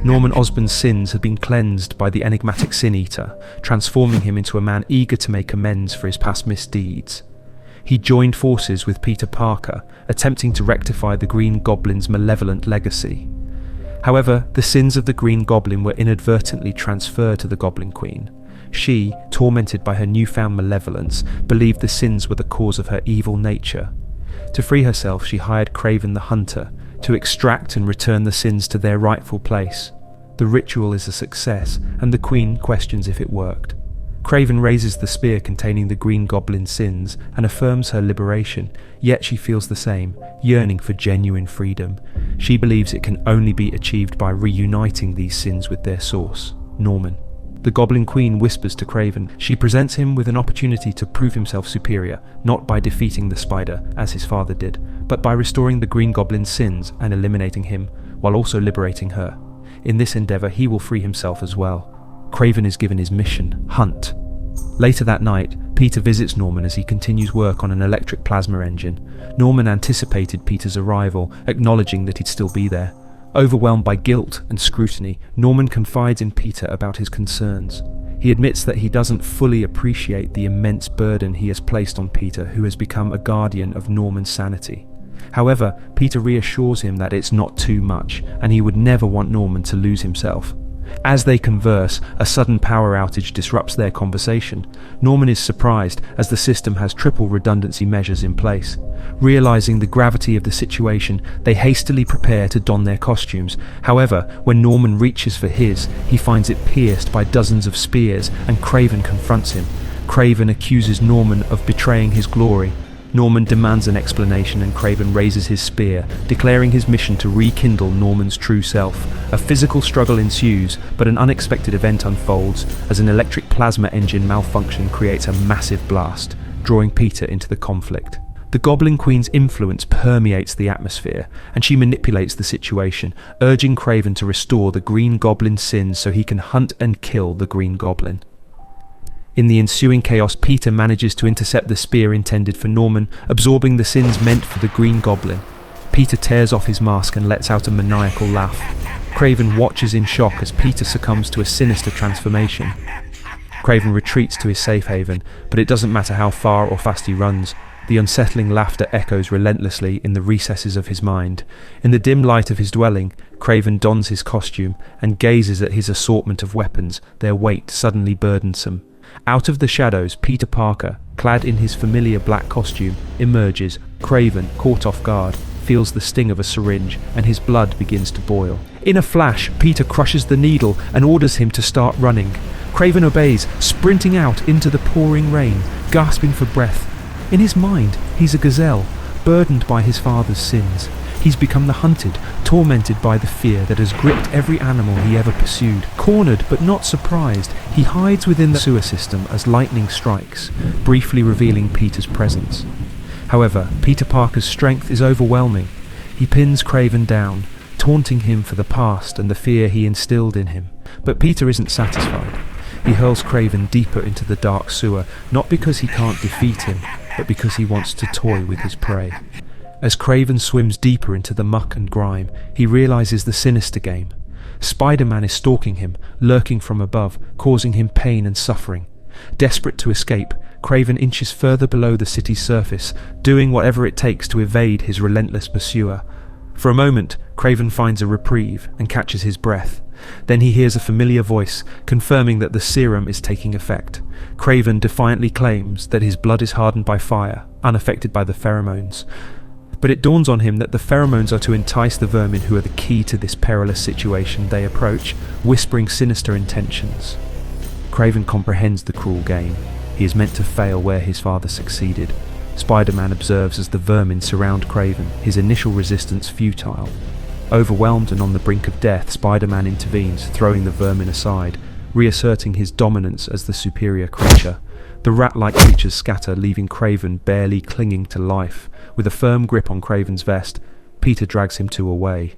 Norman Osborne's sins had been cleansed by the enigmatic Sin Eater, transforming him into a man eager to make amends for his past misdeeds. He joined forces with Peter Parker, attempting to rectify the Green Goblin's malevolent legacy. However, the sins of the Green Goblin were inadvertently transferred to the Goblin Queen. She, tormented by her newfound malevolence, believed the sins were the cause of her evil nature. To free herself, she hired Kraven the Hunter to extract and return the sins to their rightful place. The ritual is a success, and the Queen questions if it worked. Kraven raises the spear containing the Green Goblin's sins and affirms her liberation, yet she feels the same, yearning for genuine freedom. She believes it can only be achieved by reuniting these sins with their source, Norman. The Goblin Queen whispers to Kraven. She presents him with an opportunity to prove himself superior, not by defeating the spider, as his father did, but by restoring the Green Goblin's sins and eliminating him, while also liberating her. In this endeavour, he will free himself as well. Kraven is given his mission, Hunt. Later that night, Peter visits Norman as he continues work on an electric plasma engine. Norman anticipated Peter's arrival, acknowledging that he'd still be there. Overwhelmed by guilt and scrutiny, Norman confides in Peter about his concerns. He admits that he doesn't fully appreciate the immense burden he has placed on Peter, who has become a guardian of Norman's sanity. However, Peter reassures him that it's not too much, and he would never want Norman to lose himself. As they converse, a sudden power outage disrupts their conversation. Norman is surprised, as the system has triple redundancy measures in place. Realizing the gravity of the situation, they hastily prepare to don their costumes. However, when Norman reaches for his, he finds it pierced by dozens of spears, and Kraven confronts him. Kraven accuses Norman of betraying his glory. Norman demands an explanation, and Kraven raises his spear, declaring his mission to rekindle Norman's true self. A physical struggle ensues, but an unexpected event unfolds as an electric plasma engine malfunction creates a massive blast, drawing Peter into the conflict. The Goblin Queen's influence permeates the atmosphere, and she manipulates the situation, urging Kraven to restore the Green Goblin's sins so he can hunt and kill the Green Goblin. In the ensuing chaos, Peter manages to intercept the spear intended for Norman, absorbing the sins meant for the Green Goblin. Peter tears off his mask and lets out a maniacal laugh. Kraven watches in shock as Peter succumbs to a sinister transformation. Kraven retreats to his safe haven, but it doesn't matter how far or fast he runs. The unsettling laughter echoes relentlessly in the recesses of his mind. In the dim light of his dwelling, Kraven dons his costume and gazes at his assortment of weapons, their weight suddenly burdensome. Out of the shadows, Peter Parker, clad in his familiar black costume, emerges. Kraven, caught off guard, feels the sting of a syringe, and his blood begins to boil. In a flash, Peter crushes the needle and orders him to start running. Kraven obeys, sprinting out into the pouring rain, gasping for breath. In his mind, he's a gazelle, burdened by his father's sins. He's become the hunted, tormented by the fear that has gripped every animal he ever pursued. Cornered but not surprised, he hides within the sewer system as lightning strikes, briefly revealing Peter's presence. However, Peter Parker's strength is overwhelming. He pins Kraven down, taunting him for the past and the fear he instilled in him. But Peter isn't satisfied. He hurls Kraven deeper into the dark sewer, not because he can't defeat him, but because he wants to toy with his prey. As Kraven swims deeper into the muck and grime, he realizes the sinister game. Spider-Man is stalking him, lurking from above, causing him pain and suffering. Desperate to escape, Kraven inches further below the city's surface, doing whatever it takes to evade his relentless pursuer. For a moment, Kraven finds a reprieve and catches his breath. Then he hears a familiar voice, confirming that the serum is taking effect. Kraven defiantly claims that his blood is hardened by fire, unaffected by the pheromones. But it dawns on him that the pheromones are to entice the vermin who are the key to this perilous situation. They approach, whispering sinister intentions. Kraven comprehends the cruel game. He is meant to fail where his father succeeded. Spider-Man observes as the vermin surround Kraven, his initial resistance futile. Overwhelmed and on the brink of death, Spider-Man intervenes, throwing the vermin aside, reasserting his dominance as the superior creature. The rat-like creatures scatter, leaving Kraven barely clinging to life. With a firm grip on Kraven's vest, Peter drags him to away.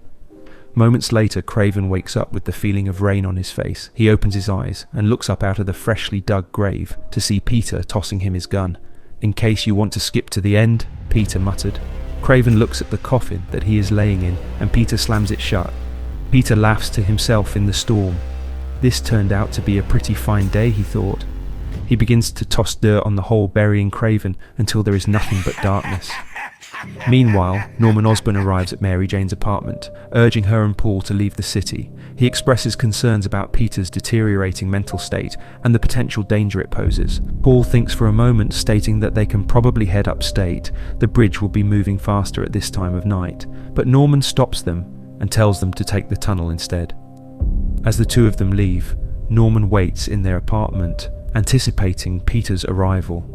Moments later, Kraven wakes up with the feeling of rain on his face. He opens his eyes and looks up out of the freshly dug grave to see Peter tossing him his gun. "In case you want to skip to the end," Peter muttered. Kraven looks at the coffin that he is laying in, and Peter slams it shut. Peter laughs to himself in the storm. This turned out to be a pretty fine day, he thought. He begins to toss dirt on the hole burying Kraven until there is nothing but darkness. Meanwhile, Norman Osborne arrives at Mary Jane's apartment, urging her and Paul to leave the city. He expresses concerns about Peter's deteriorating mental state and the potential danger it poses. Paul thinks for a moment, stating that they can probably head upstate. The bridge will be moving faster at this time of night. But Norman stops them and tells them to take the tunnel instead. As the two of them leave, Norman waits in their apartment, anticipating Peter's arrival.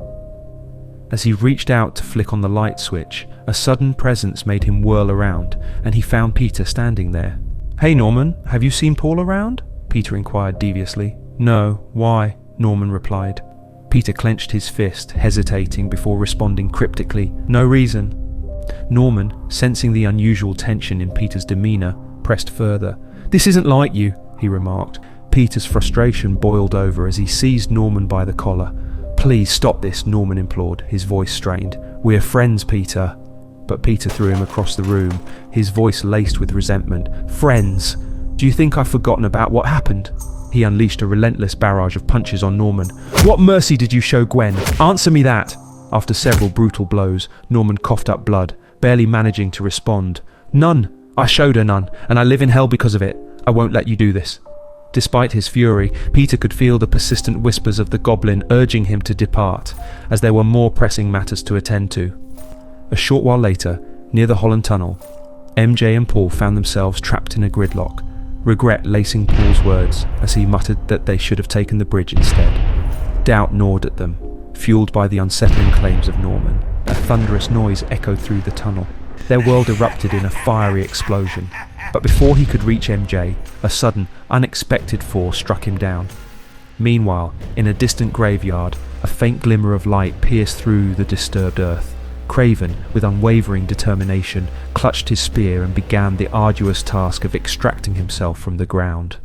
As he reached out to flick on the light switch, a sudden presence made him whirl around, and he found Peter standing there. "Hey Norman, have you seen Paul around?" Peter inquired deviously. "No, why?" Norman replied. Peter clenched his fist, hesitating before responding cryptically, "No reason." Norman, sensing the unusual tension in Peter's demeanour, pressed further. "This isn't like you," he remarked. Peter's frustration boiled over as he seized Norman by the collar. "Please stop this," Norman implored, his voice strained. "We're friends, Peter." But Peter threw him across the room, his voice laced with resentment. "Friends? Do you think I've forgotten about what happened?" He unleashed a relentless barrage of punches on Norman. "What mercy did you show Gwen? Answer me that!" After several brutal blows, Norman coughed up blood, barely managing to respond. "None. I showed her none, and I live in hell because of it. I won't let you do this." Despite his fury, Peter could feel the persistent whispers of the goblin urging him to depart, as there were more pressing matters to attend to. A short while later, near the Holland Tunnel, MJ and Paul found themselves trapped in a gridlock, regret lacing Paul's words as he muttered that they should have taken the bridge instead. Doubt gnawed at them, fueled by the unsettling claims of Norman. A thunderous noise echoed through the tunnel. Their world erupted in a fiery explosion. But before he could reach MJ, a sudden, unexpected force struck him down. Meanwhile, in a distant graveyard, a faint glimmer of light pierced through the disturbed earth. Kraven, with unwavering determination, clutched his spear and began the arduous task of extracting himself from the ground.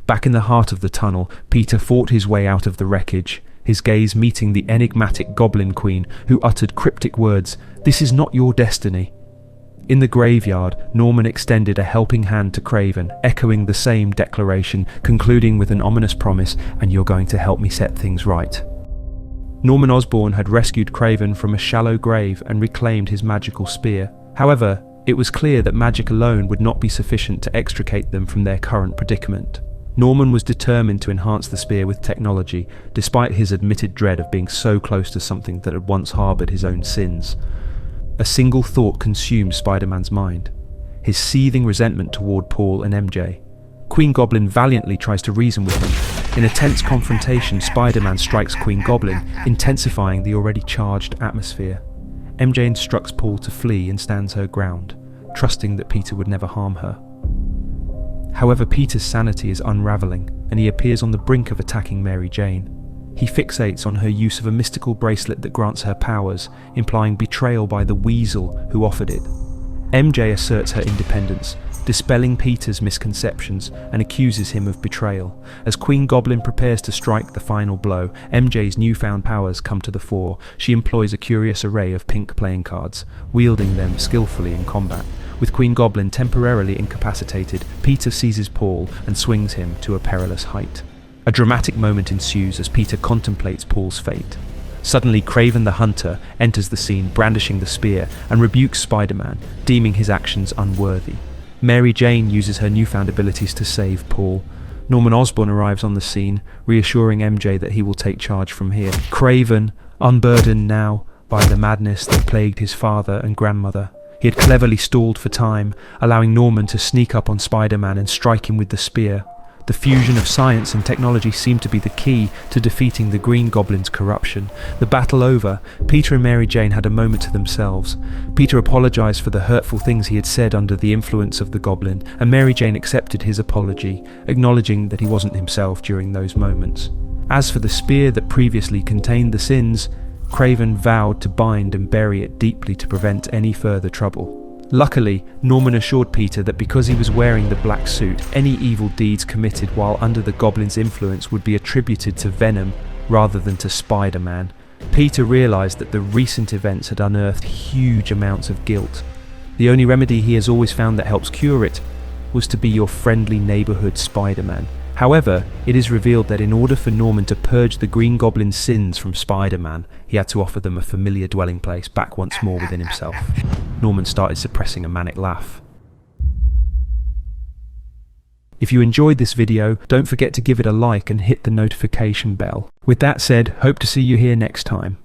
Back in the heart of the tunnel, Peter fought his way out of the wreckage, his gaze meeting the enigmatic Goblin Queen, who uttered cryptic words, "This is not your destiny." In the graveyard, Norman extended a helping hand to Kraven, echoing the same declaration, concluding with an ominous promise, "And you're going to help me set things right." Norman Osborne had rescued Kraven from a shallow grave and reclaimed his magical spear. However, it was clear that magic alone would not be sufficient to extricate them from their current predicament. Norman was determined to enhance the spear with technology, despite his admitted dread of being so close to something that had once harboured his own sins. A single thought consumed Spider-Man's mind, his seething resentment toward Paul and MJ. Queen Goblin valiantly tries to reason with him. In a tense confrontation, Spider-Man strikes Queen Goblin, intensifying the already charged atmosphere. MJ instructs Paul to flee and stands her ground, trusting that Peter would never harm her. However, Peter's sanity is unravelling, and he appears on the brink of attacking Mary Jane. He fixates on her use of a mystical bracelet that grants her powers, implying betrayal by the weasel who offered it. MJ asserts her independence, dispelling Peter's misconceptions, and accuses him of betrayal. As Queen Goblin prepares to strike the final blow, MJ's newfound powers come to the fore. She employs a curious array of pink playing cards, wielding them skillfully in combat. With Queen Goblin temporarily incapacitated, Peter seizes Paul and swings him to a perilous height. A dramatic moment ensues as Peter contemplates Paul's fate. Suddenly, Kraven the Hunter enters the scene brandishing the spear and rebukes Spider-Man, deeming his actions unworthy. Mary Jane uses her newfound abilities to save Paul. Norman Osborne arrives on the scene, reassuring MJ that he will take charge from here. Kraven, unburdened now by the madness that plagued his father and grandmother, he had cleverly stalled for time, allowing Norman to sneak up on Spider-Man and strike him with the spear. The fusion of science and technology seemed to be the key to defeating the Green Goblin's corruption. The battle over, Peter and Mary Jane had a moment to themselves. Peter apologised for the hurtful things he had said under the influence of the Goblin, and Mary Jane accepted his apology, acknowledging that he wasn't himself during those moments. As for the spear that previously contained the sins, Kraven vowed to bind and bury it deeply to prevent any further trouble. Luckily, Norman assured Peter that because he was wearing the black suit, any evil deeds committed while under the Goblin's influence would be attributed to Venom rather than to Spider-Man. Peter realised that the recent events had unearthed huge amounts of guilt. The only remedy he has always found that helps cure it was to be your friendly neighbourhood Spider-Man. However, it is revealed that in order for Norman to purge the Green Goblin's sins from Spider-Man, he had to offer them a familiar dwelling place back once more within himself. Norman started suppressing a manic laugh. If you enjoyed this video, don't forget to give it a like and hit the notification bell. With that said, hope to see you here next time.